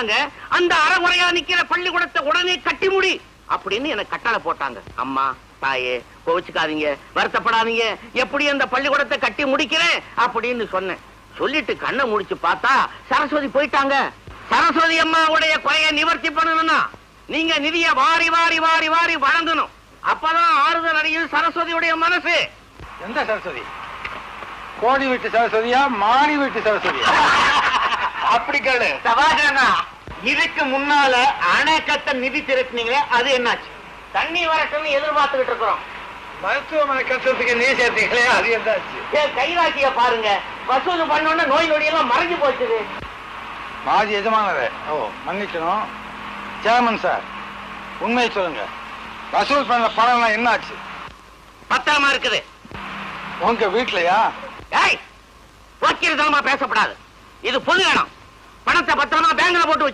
சொன்னாங்க, அந்த அறகுறையா நிக்கிற பள்ளிக்கூடத்தை உடனே கட்டி முடி அப்படின்னு எனக்கு கட்டளை போட்டாங்க. அம்மா தாயே கோவிச்சுக்காதீங்க, வருத்தப்படாதீங்க, எப்படி அந்த பள்ளிக்கூடத்தை கட்டி முடிக்கிறேன் அப்படின்னு சொன்னேன். சொல்லிட்டு கண்ணை முடிச்சு பார்த்தா சரஸ்வதி போயிட்டாங்க. சரஸ்வதி அம்மாவுடைய குறைய நிவர்த்தி பண்ணணும்னா நீங்க நிதிய வாரி வாரி வாரி வாரி வழங்கணும். அப்பதான் ஆறுதல் அடையும் சரஸ்வதியுடைய மனசு. எந்த சரஸ்வதி? கோடி வீட்டு சரஸ்வதியா, மாடி வீட்டு சரஸ்வதியா? அப்படி கேளு சபாகரனா. இதுக்கு முன்னால அணை கட்ட நிதி திரட்டினீங்களே, அது என்னாச்சு? தண்ணி வரட்டும்னு எதிர்பார்த்துக்கிட்டு இருக்கிறோம். மருத்துவமனை கட்டத்துக்கு நீ சேர்த்தீங்களே, அது என்னாச்சு? கைராசிய பாருங்க, வசூல் பண்ணோன்னு நோய் நொடியெல்லாம் மறைஞ்சு போச்சுது. மாதி எஜமானவே. ஓ மன்னிக்கணும் சேர்மன் சார், உண்மையை சொல்லுங்க. வசூல் பண்ண பணம் என்னாச்சு? பத்திரமா இருக்குது. உங்க வீட்லயா? வக்கீல் தனமா பேசப்படாது. இது பொது இடம். பணத்தை பத்திரமா பேங்க்ல போட்டு